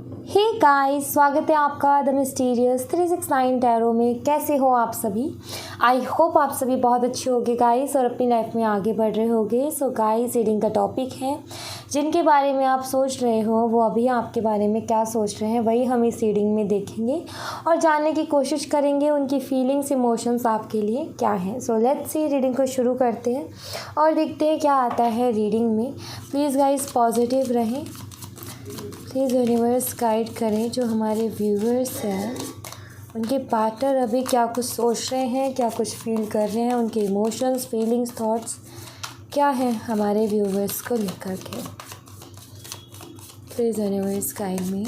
Hey guys, स्वागत है आपका द मिस्टीरियस 369 टैरो में। कैसे हो आप सभी? आई होप आप सभी बहुत अच्छे होंगे गाइस और अपनी लाइफ में आगे बढ़ रहे होंगे। सो गाइस, रीडिंग का टॉपिक है जिनके बारे में आप सोच रहे हो वो अभी आपके बारे में क्या सोच रहे हैं वही हम इस रीडिंग में देखेंगे और जानने की कोशिश करेंगे उनकी फीलिंग्स इमोशंस आपके लिए क्या हैं। सो लेट्स सी, रीडिंग को शुरू करते हैं और देखते हैं क्या आता है रीडिंग में। प्लीज़ गाइस पॉजिटिव रहें, प्लीज़ यूनिवर्स गाइड करें। जो हमारे व्यूवर्स हैं उनके पार्टनर अभी क्या कुछ सोच रहे हैं, क्या कुछ फील कर रहे हैं, उनके इमोशंस, फीलिंग्स, थॉट्स क्या हैं हमारे व्यूवर्स को लेकर के। Please universe guide me.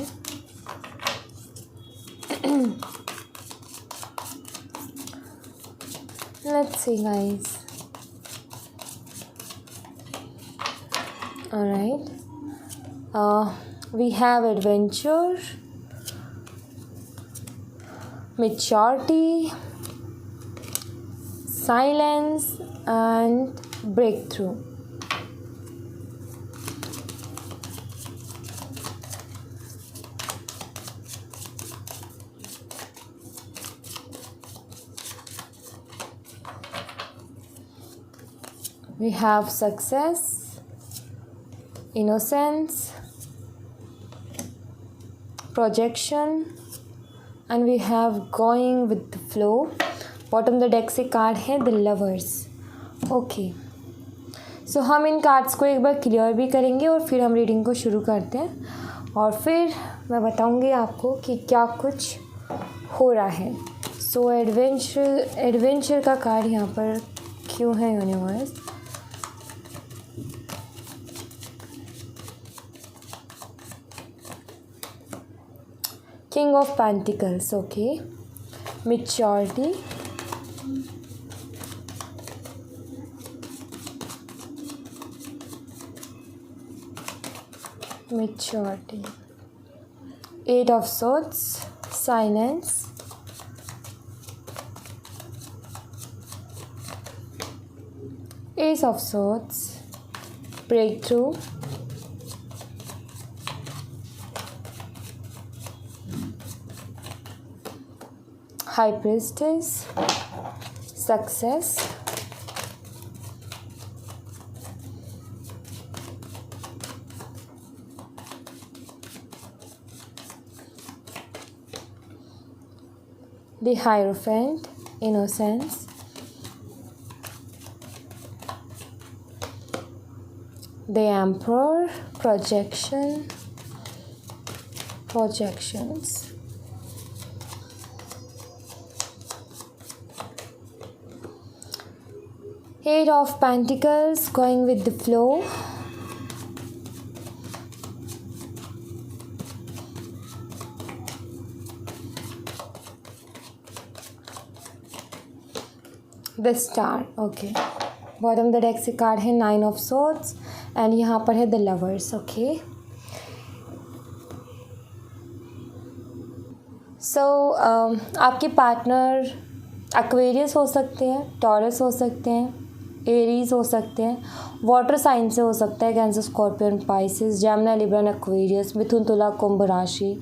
Let's see guys. Alright, we have adventure, maturity, silence and breakthrough. We have success, innocence, projection and we have going with the flow. Bottom the deck से card है the lovers. Okay, सो हम इन cards को एक बार clear भी करेंगे और फिर हम रीडिंग को शुरू करते हैं और फिर मैं बताऊंगी आपको कि क्या कुछ हो रहा है। सो एडवेंचर का कार्ड यहाँ पर क्यों है universe? King of Pentacles, okay. Maturity, Eight of Swords, silence, Ace of Swords, breakthrough, High Priestess, success, the Hierophant, innocence, the Emperor, projections, Eight of Pentacles, going with the flow, the Star, okay. Bottom the deck से card है nine of swords and यहाँ पर है the lovers, okay. सो आपके partner Aquarius हो सकते हैं, taurus हो सकते हैं, एरीज हो सकते हैं, वाटर साइन से हो सकता है Cancer, Scorpion, Pisces, Gemini, Libra, Aquarius, Mithun, Tula, Kumbh राशि,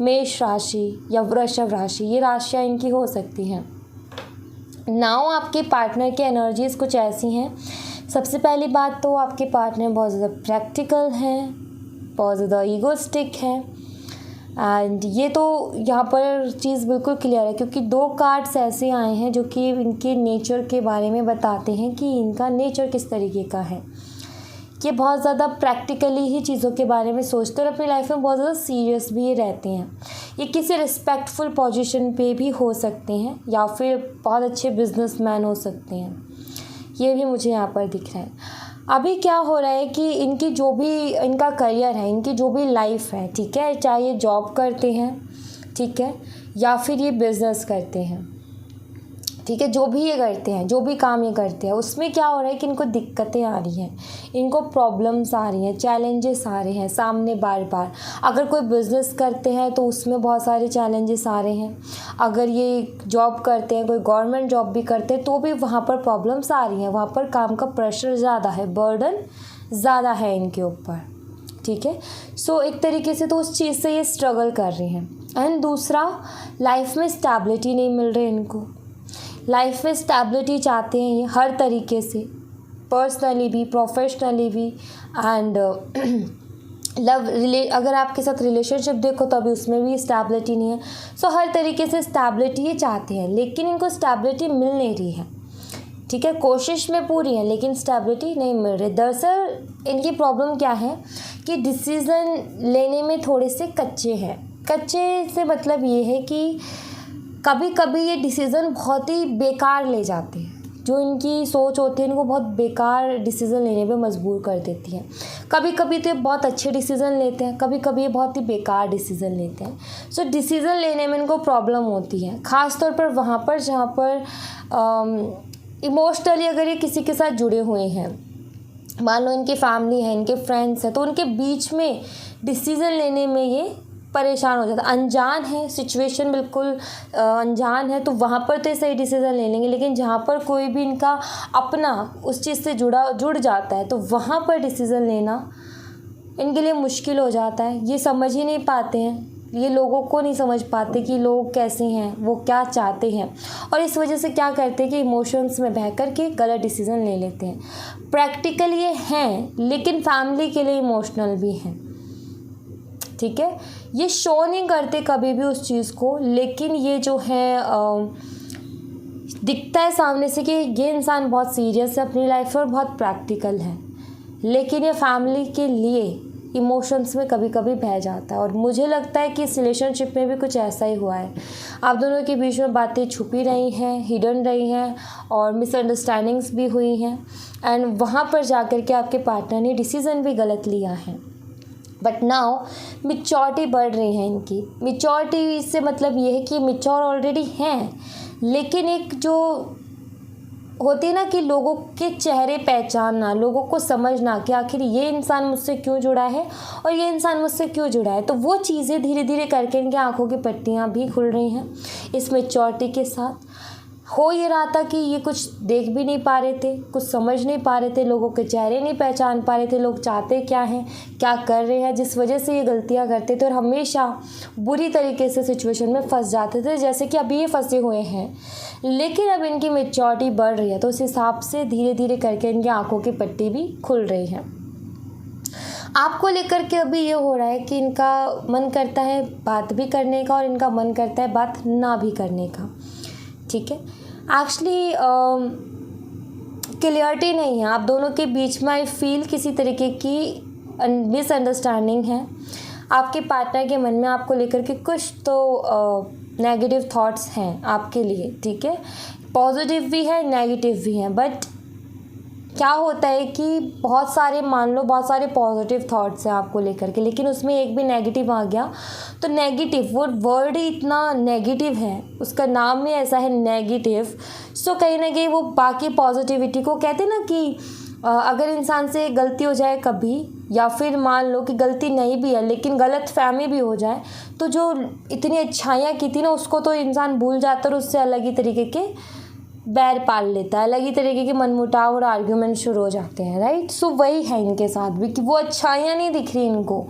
मेष राशि या वृषभ राशि, ये राशियाँ इनकी हो सकती हैं। नाउ आपके पार्टनर की एनर्जीज कुछ ऐसी हैं। सबसे पहली बात तो आपके पार्टनर बहुत ज़्यादा प्रैक्टिकल हैं, बहुत ज़्यादा ईगोस्टिक हैं एंड ये तो यहाँ पर चीज़ बिल्कुल क्लियर है क्योंकि दो कार्ड्स ऐसे आए हैं जो कि इनके नेचर के बारे में बताते हैं कि इनका नेचर किस तरीके का है। ये बहुत ज़्यादा प्रैक्टिकली ही चीज़ों के बारे में सोचते हैं और अपनी लाइफ में बहुत ज़्यादा सीरियस भी रहते हैं। ये किसी रिस्पेक्टफुल पोजीशन पे भी हो सकते हैं या फिर बहुत अच्छे बिजनेसमैन हो सकते हैं, ये भी मुझे यहाँ पर दिख रहा है। अभी क्या हो रहा है कि इनकी जो भी इनका करियर है, इनकी जो भी लाइफ है, ठीक है, चाहे ये जॉब करते हैं, ठीक है, या फिर ये बिज़नेस करते हैं, ठीक है, जो भी ये करते हैं, जो भी काम ये करते हैं, उसमें क्या हो रहा है कि इनको दिक्कतें आ रही हैं, इनको प्रॉब्लम्स आ रही हैं, चैलेंजेस आ रहे हैं सामने बार बार। अगर कोई बिज़नेस करते हैं तो उसमें बहुत सारे चैलेंजेस आ रहे हैं। अगर ये जॉब करते हैं, कोई गवर्नमेंट जॉब भी करते हैं तो भी वहाँ पर प्रॉब्लम्स आ रही हैं, वहाँ पर काम का प्रेशर ज़्यादा है, बर्डन ज़्यादा है इनके ऊपर, ठीक है। सो एक तरीके से तो उस चीज़ से ये स्ट्रगल कर रहे हैं। एंड दूसरा, लाइफ में स्टेबिलिटी नहीं मिल रही इनको। लाइफ में स्टेबिलिटी चाहते हैं ये हर तरीके से, पर्सनली भी, प्रोफेशनली भी, एंड अगर आपके साथ रिलेशनशिप देखो तो अभी उसमें भी स्टेबिलिटी नहीं है। सो हर तरीके से स्टेबिलिटी ये चाहते हैं, लेकिन इनको स्टेबिलिटी मिल नहीं रही है, ठीक है। कोशिश में पूरी है लेकिन स्टेबिलिटी नहीं मिल रही। दरअसल इनकी प्रॉब्लम क्या है कि डिसीज़न लेने में थोड़े से कच्चे हैं। कच्चे से मतलब ये है कि कभी कभी ये डिसीज़न बहुत ही बेकार ले जाते हैं। जो इनकी सोच होती है इनको बहुत बेकार डिसीज़न लेने पे मजबूर कर देती है। कभी कभी तो ये बहुत अच्छे डिसीज़न लेते हैं, कभी कभी ये बहुत ही बेकार डिसीज़न लेते हैं। सो डिसीज़न लेने में इनको प्रॉब्लम होती है, ख़ास तौर पर वहाँ पर जहाँ पर इमोशनली अगर ये किसी के साथ जुड़े हुए हैं, मान लो इनकी फैमिली है, इनके फ्रेंड्स हैं, तो उनके बीच में डिसीज़न लेने में ये परेशान हो जाता है। अनजान है, सिचुएशन बिल्कुल अनजान है, तो वहाँ पर तो ये सही डिसीज़न ले लेंगे, लेकिन जहाँ पर कोई भी इनका अपना उस चीज़ से जुड़ जाता है तो वहाँ पर डिसीज़न लेना इनके लिए मुश्किल हो जाता है। ये समझ ही नहीं पाते हैं, ये लोगों को नहीं समझ पाते कि लोग कैसे हैं, वो क्या चाहते हैं, और इस वजह से क्या करते हैं कि इमोशंस में बह कर के गलत डिसीज़न ले लेते हैं। प्रैक्टिकल ये हैं लेकिन फैमिली के लिए इमोशनल भी हैं, ठीक है। ये शो नहीं करते कभी भी उस चीज़ को, लेकिन ये जो है दिखता है सामने से कि ये इंसान बहुत सीरियस है अपनी लाइफ में और बहुत प्रैक्टिकल है, लेकिन ये फैमिली के लिए इमोशंस में कभी कभी बह जाता है। और मुझे लगता है कि इस रिलेशनशिप में भी कुछ ऐसा ही हुआ है। आप दोनों के बीच में बातें छुपी रही हैं, हिडन रही हैं, और मिसअंडरस्टैंडिंग्स भी हुई हैं, एंड वहाँ पर जाकर के आपके पार्टनर ने डिसीज़न भी गलत लिया है। बट नाउ मिच्योरिटी बढ़ रही है इनकी। मिच्योरिटी से मतलब ये है कि मिच्योर ऑलरेडी हैं, लेकिन एक जो होती है ना कि लोगों के चेहरे पहचानना, लोगों को समझना कि आखिर ये इंसान मुझसे क्यों जुड़ा है और ये इंसान मुझसे क्यों जुड़ा है, तो वो चीज़ें धीरे धीरे करके इनकी आंखों की पट्टियाँ भी खुल रही हैं इस मैच्योरिटी के साथ। हो ये रहा था कि ये कुछ देख भी नहीं पा रहे थे, कुछ समझ नहीं पा रहे थे, लोगों के चेहरे नहीं पहचान पा रहे थे, लोग चाहते क्या हैं, क्या कर रहे हैं, जिस वजह से ये गलतियां करते थे और हमेशा बुरी तरीके से सिचुएशन में फंस जाते थे, जैसे कि अभी ये फंसे हुए हैं। लेकिन अब इनकी मैच्योरिटी बढ़ रही है तो उस हिसाब से धीरे धीरे करके इनकी आंखों की पट्टी भी खुल रही है। आपको लेकर के अभी ये हो रहा है कि इनका मन करता है बात भी करने का और इनका मन करता है बात ना भी करने का, ठीक है। एक्चुअली क्लियरिटी नहीं है आप दोनों के बीच में। आई फील किसी तरीके की मिसअंडरस्टैंडिंग है आपके पार्टनर के मन में, आपको लेकर के कुछ तो नेगेटिव थॉट्स हैं आपके लिए, ठीक है। पॉजिटिव भी है, नेगेटिव भी हैं, बट क्या होता है कि बहुत सारे, मान लो बहुत सारे पॉजिटिव थॉट्स हैं आपको लेकर के, लेकिन उसमें एक भी नेगेटिव आ गया तो नेगेटिव, वो वर्ड ही इतना नेगेटिव है, उसका नाम ही ऐसा है नेगेटिव। सो कहीं ना कहीं वो बाकी पॉजिटिविटी को, कहते हैं ना कि अगर इंसान से गलती हो जाए कभी, या फिर मान लो कि गलती नहीं भी है लेकिन गलत फहमी भी हो जाए, तो जो इतनी अच्छाइयाँ की थी ना उसको तो इंसान भूल जाता है और उससे अलग ही तरीके के बैर पाल लेता है, अलग ही तरीके के मनमुटाव और आर्ग्यूमेंट शुरू हो जाते हैं, राइट। सो वही है इनके साथ भी कि वो अच्छाइयाँ नहीं दिख रही इनको,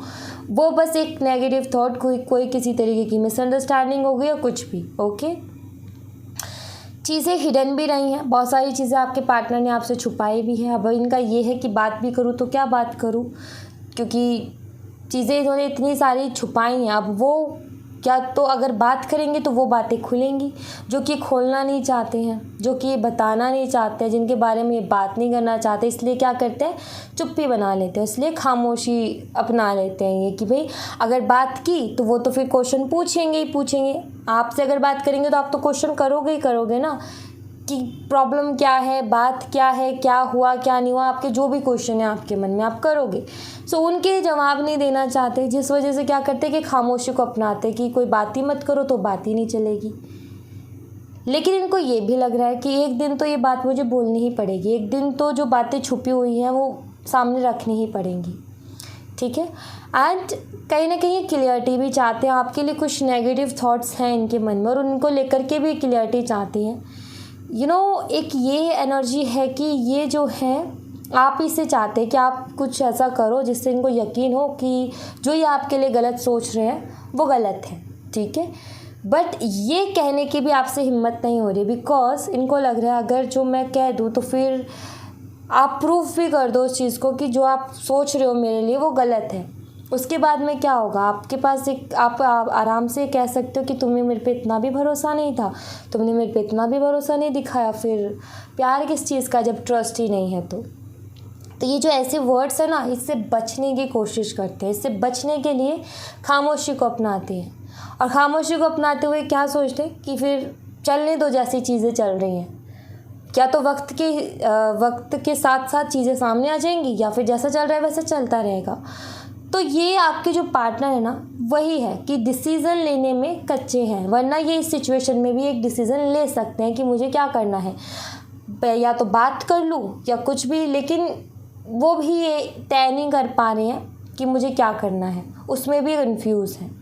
वो बस एक नेगेटिव थॉट, कोई किसी तरीके की मिसअंडरस्टैंडिंग हो गई या कुछ भी, ओके। चीज़ें हिडन भी रही हैं, बहुत सारी चीज़ें आपके पार्टनर ने आपसे छुपाई भी हैं। अब इनका ये है कि बात भी करूँ तो क्या बात करूँ, क्योंकि चीज़ें इन्होंने इतनी सारी छुपाई हैं। अब वो क्या, तो अगर बात करेंगे तो वो बातें खुलेंगी जो कि खोलना नहीं चाहते हैं, जो कि ये बताना नहीं चाहते हैं, जिनके बारे में ये बात नहीं करना चाहते, इसलिए क्या करते हैं, चुप्पी बना लेते हैं, इसलिए खामोशी अपना लेते हैं ये कि भाई अगर बात की तो वो तो फिर क्वेश्चन पूछेंगे ही पूछेंगे। आपसे अगर बात करेंगे तो आप तो क्वेश्चन करोगे ही करोगे ना, कि प्रॉब्लम क्या है, बात क्या है, क्या हुआ क्या नहीं हुआ, आपके जो भी क्वेश्चन है आपके मन में आप करोगे। सो उनके जवाब नहीं देना चाहते, जिस वजह से क्या करते कि खामोशी को अपनाते कि कोई बात ही मत करो तो बात ही नहीं चलेगी। लेकिन इनको ये भी लग रहा है कि एक दिन तो ये बात मुझे बोलनी ही पड़ेगी, एक दिन तो जो बातें छुपी हुई हैं वो सामने रखनी ही पड़ेंगी, ठीक है। एंड कहीं ना कहीं क्लियरिटी भी चाहते हैं, आपके लिए कुछ नेगेटिव थॉट्स हैं इनके मन में और उनको लेकर के भी क्लियरिटी चाहती हैं। एक ये एनर्जी है कि ये जो है आप इससे चाहते हैं कि आप कुछ ऐसा करो जिससे इनको यकीन हो कि जो ये आपके लिए गलत सोच रहे हैं वो गलत है, ठीक है। बट ये कहने की भी आपसे हिम्मत नहीं हो रही, बिकॉज इनको लग रहा है अगर जो मैं कह दूँ तो फिर आप प्रूफ भी कर दो उस चीज़ को कि जो आप सोच रहे हो मेरे लिए वो गलत है। उसके बाद में क्या होगा, आपके पास एक आप आराम से कह सकते हो कि तुम्हें मेरे पे इतना भी भरोसा नहीं था, तुमने मेरे पे इतना भी भरोसा नहीं दिखाया, फिर प्यार किस चीज़ का जब ट्रस्ट ही नहीं है। तो ये जो ऐसे वर्ड्स है ना, इससे बचने की कोशिश करते हैं। इससे बचने के लिए खामोशी को अपनाते हैं, और खामोशी को अपनाते हुए क्या सोचते हैं कि फिर चलने दो जैसी चीज़ें चल रही हैं, क्या तो वक्त के साथ साथ चीज़ें सामने आ जाएंगी, या फिर जैसा चल रहा है वैसा चलता रहेगा। तो ये आपके जो पार्टनर है ना, वही है कि डिसीज़न लेने में कच्चे हैं, वरना ये इस सिचुएशन में भी एक डिसीज़न ले सकते हैं कि मुझे क्या करना है, या तो बात कर लूँ या कुछ भी, लेकिन वो भी ये तय नहीं कर पा रहे हैं कि मुझे क्या करना है, उसमें भी कंफ्यूज हैं।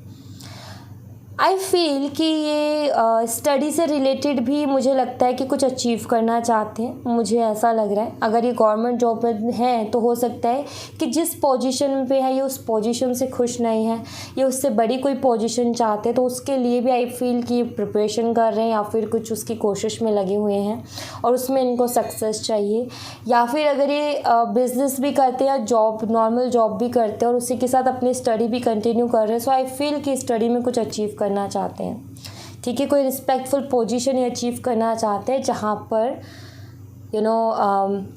आई फील कि ये स्टडी से रिलेटेड भी मुझे लगता है कि कुछ अचीव करना चाहते हैं, मुझे ऐसा लग रहा है। अगर ये गवर्नमेंट जॉब में हैं तो हो सकता है कि जिस पोजीशन पे है ये उस पोजीशन से खुश नहीं है, ये उससे बड़ी कोई पोजीशन चाहते हैं, तो उसके लिए भी आई फील कि प्रिपरेशन कर रहे हैं या फिर कुछ उसकी कोशिश में लगे हुए हैं और उसमें इनको सक्सेस चाहिए। या फिर अगर ये बिज़नेस भी करते हैं या जॉब, नॉर्मल जॉब भी करते हैं और उसी के साथ अपनी स्टडी भी कंटिन्यू कर रहे हैं, सो आई फील कि स्टडी में कुछ अचीव करना चाहते हैं, ठीक है। कोई रिस्पेक्टफुल पोजीशन ही अचीव करना चाहते हैं जहाँ पर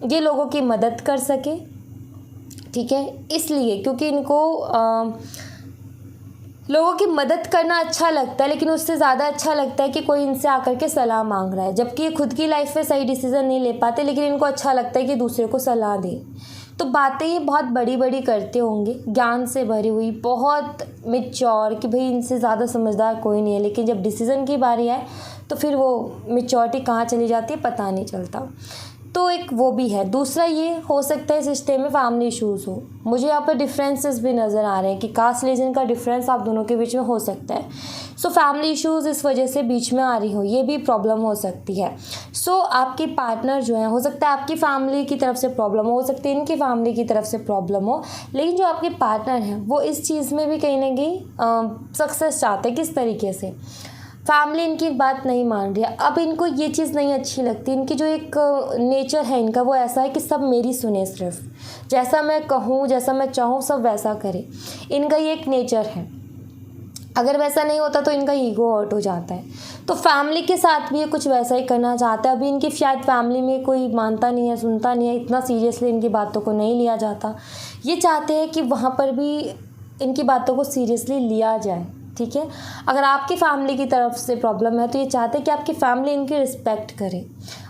ये लोगों की मदद कर सके, ठीक है। इसलिए क्योंकि इनको लोगों की मदद करना अच्छा लगता है, लेकिन उससे ज़्यादा अच्छा लगता है कि कोई इनसे आकर के सलाह मांग रहा है, जबकि ये खुद की लाइफ में सही डिसीज़न नहीं ले पाते, लेकिन इनको अच्छा लगता है कि दूसरे को सलाह दें। तो बातें ये बहुत बड़ी बड़ी करते होंगे, ज्ञान से भरी हुई, बहुत मैच्योर कि भाई इनसे ज़्यादा समझदार कोई नहीं है, लेकिन जब डिसीज़न की बारी आए तो फिर वो मैच्योरिटी कहाँ चली जाती है पता नहीं चलता। तो एक वो भी है। दूसरा ये हो सकता है इस रिश्ते में फैमिली इश्यूज़ हो। मुझे यहाँ पर डिफरेंसेस भी नज़र आ रहे हैं कि कास्ट रिलीजन का डिफरेंस आप दोनों के बीच में हो सकता है। सो फैमिली इश्यूज़ इस वजह से बीच में आ रही हो, ये भी प्रॉब्लम हो सकती है। सो आपके पार्टनर जो है, हो सकता है आपकी फैमिली की तरफ से प्रॉब्लम हो सकती है इनकी फैमिली की तरफ से प्रॉब्लम हो, लेकिन जो आपके पार्टनर हैं वो इस चीज़ में भी कहीं ना कहीं सक्सेस चाहते हैं। किस तरीके से? फैमिली इनकी बात नहीं मान रही है, अब इनको ये चीज़ नहीं अच्छी लगती। इनकी जो एक नेचर है इनका वो ऐसा है कि सब मेरी सुने, सिर्फ जैसा मैं कहूँ, जैसा मैं चाहूँ सब वैसा करे। इनका ये एक नेचर है, अगर वैसा नहीं होता तो इनका ईगो हर्ट हो जाता है। तो फैमिली के साथ भी ये कुछ वैसा ही करना चाहता है। अभी इनकी शायद फैमिली में कोई मानता नहीं है, सुनता नहीं है, इतना सीरियसली इनकी बातों को नहीं लिया जाता। ये चाहते हैं कि वहाँ पर भी इनकी बातों को सीरियसली लिया जाए, ठीक है। अगर आपकी फैमिली की तरफ से प्रॉब्लम है तो ये चाहते हैं कि आपकी फैमिली इनकी रिस्पेक्ट करे,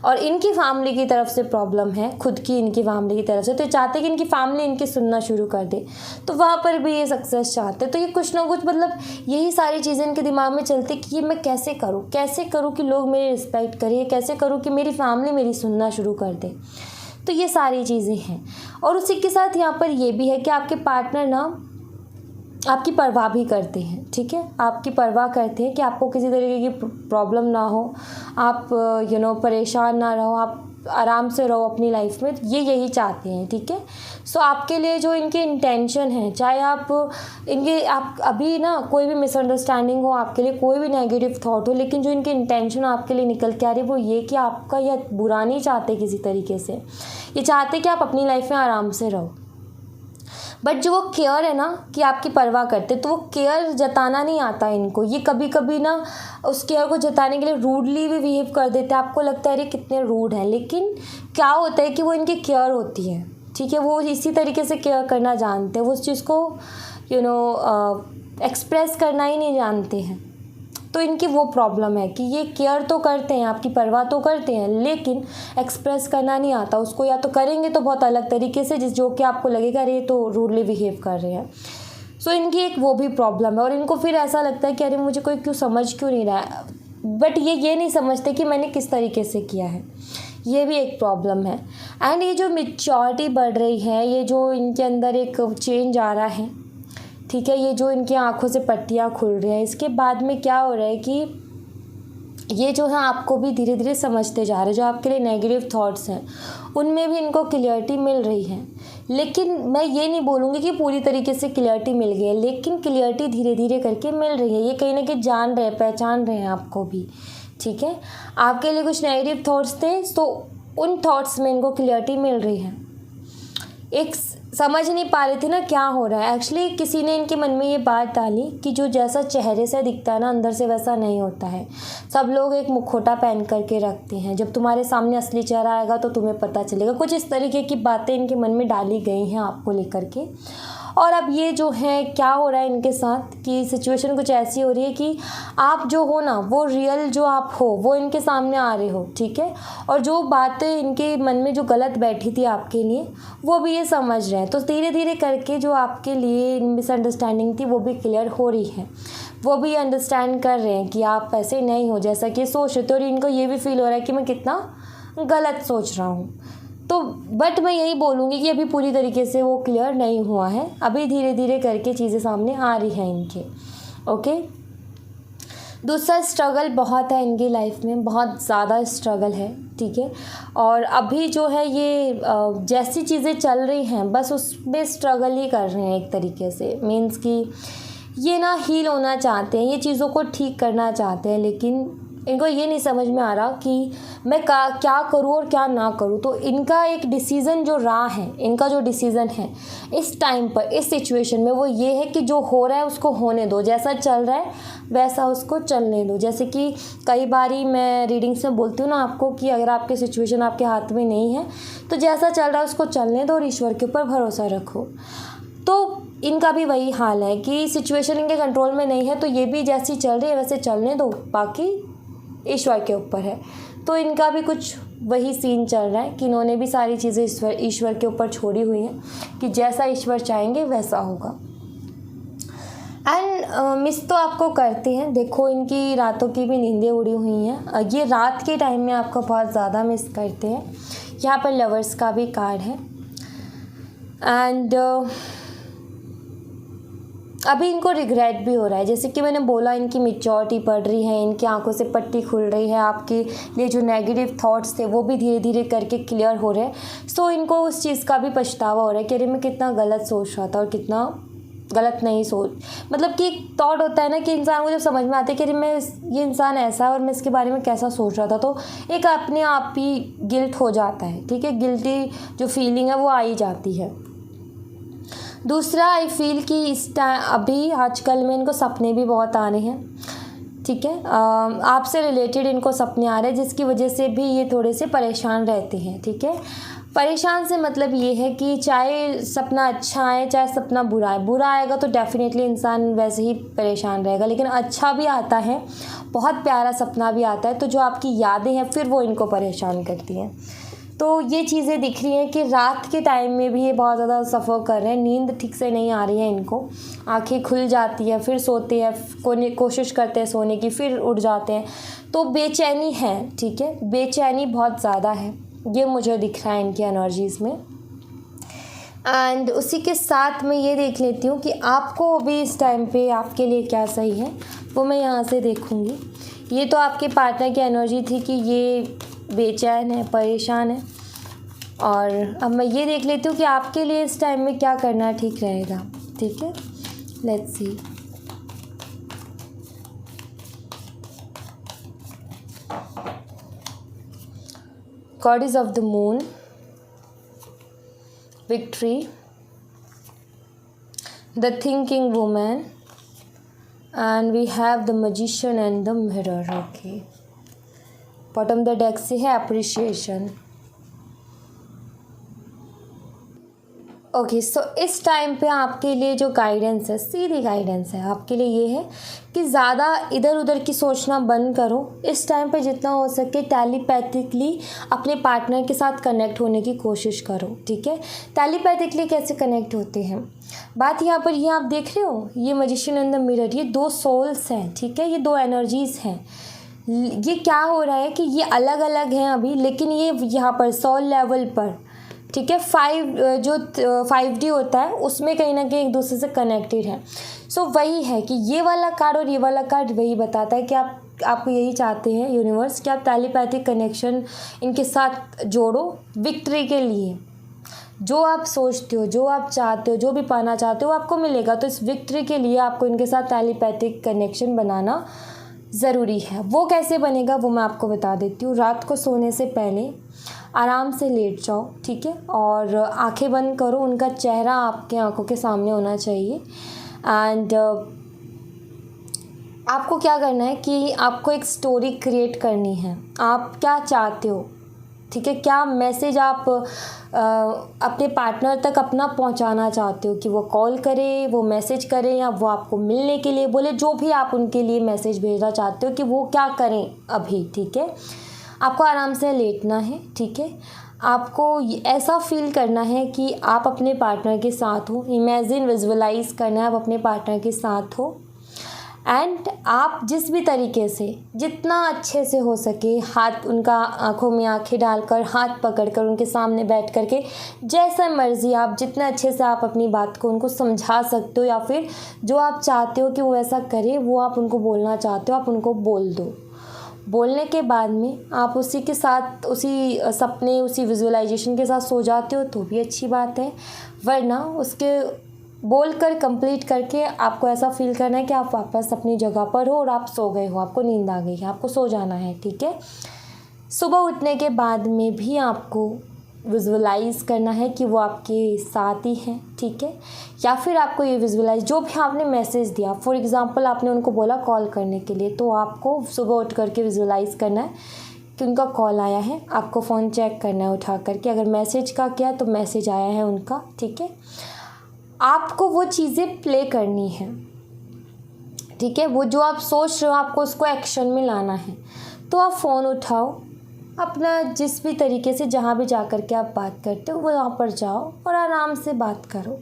और इनकी फैमिली की तरफ से प्रॉब्लम है खुद की इनकी फैमिली की तरफ से, तो ये चाहते हैं कि इनकी फैमिली इनकी सुनना शुरू कर दे, तो वहाँ पर भी ये सक्सेस चाहते हैं। तो ये कुछ ना कुछ मतलब यही सारी चीज़ें इनके दिमाग में चलती कि ये मैं कैसे करूँ कि लोग मेरी रिस्पेक्ट करें, कैसे करूँ कि मेरी फैमिली मेरी सुनना शुरू कर दे। तो ये सारी चीज़ें हैं। और उसी के साथ यहाँ पर ये भी है कि आपके पार्टनर ना आपकी परवाह भी करते हैं, ठीक है। आपकी परवाह करते हैं कि आपको किसी तरीके की प्रॉब्लम ना हो, आप परेशान ना रहो, आप आराम से रहो अपनी लाइफ में, ये यही चाहते हैं, ठीक है। सो आपके लिए जो इनके इंटेंशन है, चाहे आप अभी ना कोई भी मिसअंडरस्टैंडिंग हो, आपके लिए कोई भी नेगेटिव थॉट हो, लेकिन जो इनके इंटेंशन आपके लिए निकल के आ रही है वो ये कि आपका यह बुरा नहीं चाहते किसी तरीके से, ये चाहते कि आप अपनी लाइफ में आराम से रहो। बट जो वो केयर है ना कि आपकी परवाह करते, तो वो केयर जताना नहीं आता इनको। ये कभी कभी ना उस केयर को जताने के लिए रूडली भी बिहेव कर देते हैं, आपको लगता है अरे कितने रूड हैं, लेकिन क्या होता है कि वो इनकी केयर होती है, ठीक है। वो इसी तरीके से केयर करना जानते हैं, वो उस चीज़ को एक्सप्रेस करना ही नहीं जानते हैं। तो इनकी वो प्रॉब्लम है कि ये केयर तो करते हैं, आपकी परवाह तो करते हैं, लेकिन एक्सप्रेस करना नहीं आता उसको, या तो करेंगे तो बहुत अलग तरीके से जो कि आपको लगेगा अरे तो रूडली बिहेव कर रहे हैं। सो इनकी एक वो भी प्रॉब्लम है, और इनको फिर ऐसा लगता है कि अरे मुझे कोई समझ क्यों नहीं रहा है, बट ये नहीं समझते कि मैंने किस तरीके से किया है, ये भी एक प्रॉब्लम है। एंड ये जो मैच्योरिटी बढ़ रही है, ये जो इनके अंदर एक चेंज आ रहा है, ठीक है, ये जो इनकी आंखों से पट्टियाँ खुल रही हैं, इसके बाद में क्या हो रहा है कि ये जो है आपको भी धीरे धीरे समझते जा रहे हैं, जो आपके लिए नेगेटिव थॉट्स हैं उनमें भी इनको क्लियरिटी मिल रही है। लेकिन मैं ये नहीं बोलूँगी कि पूरी तरीके से क्लियरिटी मिल गई है, लेकिन क्लियरिटी धीरे धीरे करके मिल रही है। ये कहीं ना कहीं जान रहे हैं, पहचान रहे हैं आपको भी, ठीक है। आपके लिए कुछ नेगेटिव थॉट्स थे, तो उन थॉट्स में इनको क्लियरिटी मिल रही है। एक समझ नहीं पा रही थी ना क्या हो रहा है। एक्चुअली किसी ने इनके मन में ये बात डाली कि जो जैसा चेहरे से दिखता है ना, अंदर से वैसा नहीं होता है। सब लोग एक मुखौटा पहन करके रखते हैं, जब तुम्हारे सामने असली चेहरा आएगा तो तुम्हें पता चलेगा। कुछ इस तरीके की बातें इनके मन में डाली गई हैं आपको लेकर के। और अब ये जो है क्या हो रहा है इनके साथ कि सिचुएशन कुछ ऐसी हो रही है कि आप जो हो ना, वो रियल जो आप हो वो इनके सामने आ रहे हो, ठीक है। और जो बातें इनके मन में जो गलत बैठी थी आपके लिए, वो भी ये समझ रहे हैं। तो धीरे धीरे करके जो आपके लिए मिसअंडरस्टैंडिंग थी वो भी क्लियर हो रही है। वो भी अंडरस्टैंड कर रहे हैं कि आप ऐसे नहीं हो जैसा कि सोच रहे थे, और इनको ये भी फील हो रहा है कि मैं कितना गलत सोच रहा हूँ। तो बट मैं यही बोलूँगी कि अभी पूरी तरीके से वो क्लियर नहीं हुआ है, अभी धीरे धीरे करके चीज़ें सामने आ रही हैं इनके। ओके, दूसरा स्ट्रगल बहुत है इनकी लाइफ में, बहुत ज़्यादा स्ट्रगल है, ठीक है। और अभी जो है ये जैसी चीज़ें चल रही हैं बस उसमें स्ट्रगल ही कर रहे हैं एक तरीके से। मीन्स कि ये ना हील होना चाहते हैं, ये चीज़ों को ठीक करना चाहते हैं, लेकिन इनको ये नहीं समझ में आ रहा कि मैं क्या करूँ और क्या ना करूँ। तो इनका एक डिसीज़न जो रहा है, इनका जो डिसीज़न है इस टाइम पर, इस सिचुएशन में, वो ये है कि जो हो रहा है उसको होने दो, जैसा चल रहा है वैसा उसको चलने दो। जैसे कि कई बारी मैं रीडिंग्स में बोलती हूँ ना आपको कि अगर आपकी सिचुएशन आपके हाथ में नहीं है तो जैसा चल रहा है उसको चलने दो और ईश्वर के ऊपर भरोसा रखो। तो इनका भी वही हाल है कि सिचुएशन इनके कंट्रोल में नहीं है, तो ये भी जैसी चल रही है वैसे चलने दो, बाकी ईश्वर के ऊपर है। तो इनका भी कुछ वही सीन चल रहा है कि इन्होंने भी सारी चीज़ें ईश्वर के ऊपर छोड़ी हुई हैं कि जैसा ईश्वर चाहेंगे वैसा होगा। एंड मिस तो आपको करते हैं, देखो इनकी रातों की भी नींदें उड़ी हुई हैं। ये रात के टाइम में आपको बहुत ज़्यादा मिस करते हैं। यहाँ पर लवर्स का भी कार्ड है। एंड अभी इनको रिग्रेट भी हो रहा है, जैसे कि मैंने बोला इनकी मैच्योरिटी बढ़ रही है, इनकी आंखों से पट्टी खुल रही है, आपके लिए जो नेगेटिव थॉट्स थे वो भी धीरे धीरे करके क्लियर हो रहे हैं। सो इनको उस चीज़ का भी पछतावा हो रहा है कि अरे मैं कितना गलत सोच रहा था और कितना गलत नहीं सोच, मतलब कि एक थॉट होता है ना कि इंसान को जब समझ में आता है कि अरे मैं ये इंसान ऐसा है और मैं इसके बारे में कैसा सोच रहा था, तो एक अपने आप ही गिल्ट हो जाता है, ठीक है। गिल्टी जो फीलिंग है वो आ ही जाती है। दूसरा, आई फील कि इस टाइम अभी आजकल में इनको सपने भी बहुत आ रहे हैं, ठीक है। आपसे रिलेटेड इनको सपने आ रहे हैं, जिसकी वजह से भी ये थोड़े से परेशान रहते हैं, ठीक है। परेशान से मतलब ये है कि चाहे सपना अच्छा आए चाहे सपना बुरा आए, बुरा आएगा तो डेफिनेटली इंसान वैसे ही परेशान रहेगा, लेकिन अच्छा भी आता है, बहुत प्यारा सपना भी आता है, तो जो आपकी यादें हैं फिर वो इनको परेशान करती हैं। तो ये चीज़ें दिख रही हैं कि रात के टाइम में भी ये बहुत ज़्यादा सफ़र कर रहे हैं, नींद ठीक से नहीं आ रही है इनको, आंखें खुल जाती है फिर सोते हैं, कोशिश करते हैं सोने की फिर उठ जाते हैं, तो बेचैनी है, ठीक है। बेचैनी बहुत ज़्यादा है, ये मुझे दिख रहा है इनकी एनर्जीज़ में। एंड उसी के साथ मैं ये देख लेती हूँ कि आपको अभी इस टाइम पे आपके लिए क्या सही है, वो मैं यहाँ से देखूँगी। ये तो आपके पार्टनर की एनर्जी थी कि ये बेचैन है, परेशान है, और अब मैं ये देख लेती हूँ कि आपके लिए इस टाइम में क्या करना ठीक रहेगा, ठीक है। Let's see. Goddess of the moon, victory, the thinking woman, and we have the magician and the mirror. Okay, bottom the deck से है अप्रिशिएशन। ओके, सो इस टाइम पे आपके लिए जो गाइडेंस है, सीधी गाइडेंस है आपके लिए, ये है कि ज़्यादा इधर उधर की सोचना बंद करो। इस टाइम पे जितना हो सके टेलीपैथिकली अपने पार्टनर के साथ कनेक्ट होने की कोशिश करो, ठीक है। टेलीपैथिकली कैसे कनेक्ट होते हैं, बात यहाँ पर ये आप देख रहे हो, ये मैजिशियन एंड द मिरर, ये दो सोल्स हैं, ठीक है, ये दो एनर्जीज़ हैं। ये क्या हो रहा है कि ये अलग अलग हैं अभी, लेकिन ये यहाँ पर सोल लेवल पर ठीक है। 5D होता है उसमें कहीं ना कहीं एक दूसरे से कनेक्टेड है। सो वही है कि ये वाला कार्ड और ये वाला कार्ड वही बताता है कि आपको यही चाहते हैं यूनिवर्स कि आप टेलीपैथिक कनेक्शन इनके साथ जोड़ो विक्ट्री के लिए। जो आप सोचते हो, जो आप चाहते हो, जो भी पाना चाहते हो आपको मिलेगा। तो इस विक्ट्री के लिए आपको इनके साथ टेलीपैथिक कनेक्शन बनाना ज़रूरी है। वो कैसे बनेगा वो मैं आपको बता देती हूँ। रात को सोने से पहले आराम से लेट जाओ, ठीक है, और आंखें बंद करो। उनका चेहरा आपके आंखों के सामने होना चाहिए। एंड आपको क्या करना है कि आपको एक स्टोरी क्रिएट करनी है। आप क्या चाहते हो, ठीक है, क्या मैसेज आप अपने पार्टनर तक अपना पहुंचाना चाहते हो, कि वो कॉल करे, वो मैसेज करें, या वो आपको मिलने के लिए बोले, जो भी आप उनके लिए मैसेज भेजना चाहते हो कि वो क्या करें अभी, ठीक है। आपको आराम से लेटना है, ठीक है। आपको ऐसा फील करना है कि आप अपने पार्टनर के साथ हो। इमेजिन, विजुअलाइज करना है आप अपने पार्टनर के साथ हो। एंड आप जिस भी तरीके से, जितना अच्छे से हो सके, हाथ उनका आंखों में आंखें डालकर, हाथ पकड़कर, उनके सामने बैठ करके, जैसा मर्जी आप जितना अच्छे से आप अपनी बात को उनको समझा सकते हो, या फिर जो आप चाहते हो कि वो ऐसा करे, वो आप उनको बोलना चाहते हो, आप उनको बोल दो। बोलने के बाद में आप उसी के साथ, उसी सपने, उसी विजुअलाइजेशन के साथ सो जाते हो तो भी अच्छी बात है। वरना उसके बोल कर कंप्लीट करके आपको ऐसा फील करना है कि आप वापस अपनी जगह पर हो और आप सो गए हो, आपको नींद आ गई है, आपको सो जाना है, ठीक है। सुबह उठने के बाद में भी आपको विजुअलाइज करना है कि वो आपके साथ ही हैं, ठीक है। या फिर आपको ये विजुअलाइज, जो भी आपने मैसेज दिया, फॉर एग्जांपल आपने उनको बोला कॉल करने के लिए, तो आपको सुबह उठ करके विजुअलाइज करना है कि उनका कॉल आया है। आपको फ़ोन चेक करना है उठा करके, अगर मैसेज का किया तो मैसेज आया है उनका, ठीक है। आपको वो चीज़ें प्ले करनी है, ठीक है। वो जो आप सोच रहे हो आपको उसको एक्शन में लाना है। तो आप फ़ोन उठाओ, अपना जिस भी तरीके से जहाँ भी जा कर के आप बात करते हो वहाँ पर जाओ और आराम से बात करो,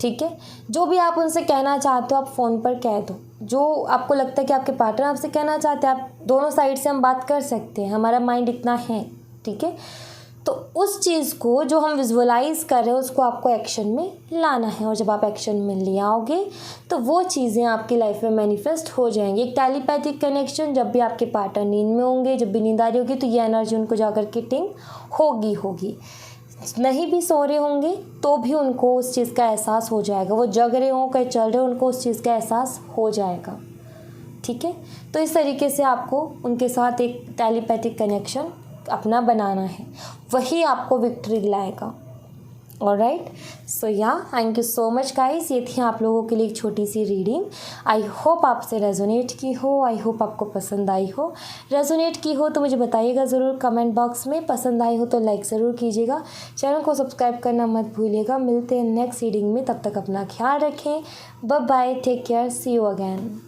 ठीक है। जो भी आप उनसे कहना चाहते हो आप फ़ोन पर कह दो। जो आपको लगता है कि आपके पार्टनर आपसे कहना चाहते हैं, आप दोनों साइड से हम बात कर सकते हैं, हमारा माइंड इतना है, ठीक है। तो उस चीज़ को जो हम विजुअलाइज कर रहे हैं उसको आपको एक्शन में लाना है। और जब आप एक्शन में ले आओगे तो वो चीज़ें आपकी लाइफ में मैनिफेस्ट हो जाएंगी। एक टेलीपैथिक कनेक्शन, जब भी आपके पार्टनर नींद में होंगे, जब भी नींद आ रही होगी, तो ये एनर्जी उनको जाकर के टिंग होगी। नहीं भी सो रहे होंगे तो भी उनको उस चीज़ का एहसास हो जाएगा। वो जग रहे हों, कहीं चल रहे हो, उनको उस चीज़ का एहसास हो जाएगा, ठीक है। तो इस तरीके से आपको उनके साथ एक टेलीपैथिक कनेक्शन अपना बनाना है, वही आपको विक्ट्री दिलाएगा। ऑलराइट, सो या thank you so much guys. ये थी आप लोगों के लिए एक छोटी सी रीडिंग। आई होप आपसे रेजोनेट की हो, आई होप आपको पसंद आई हो। रेजोनेट की हो तो मुझे बताइएगा ज़रूर कमेंट बॉक्स में। पसंद आई हो तो लाइक ज़रूर कीजिएगा, चैनल को सब्सक्राइब करना मत भूलिएगा। मिलते हैं नेक्स्ट रीडिंग में, तब तक अपना ख्याल रखें। Bye bye, take care, see you again.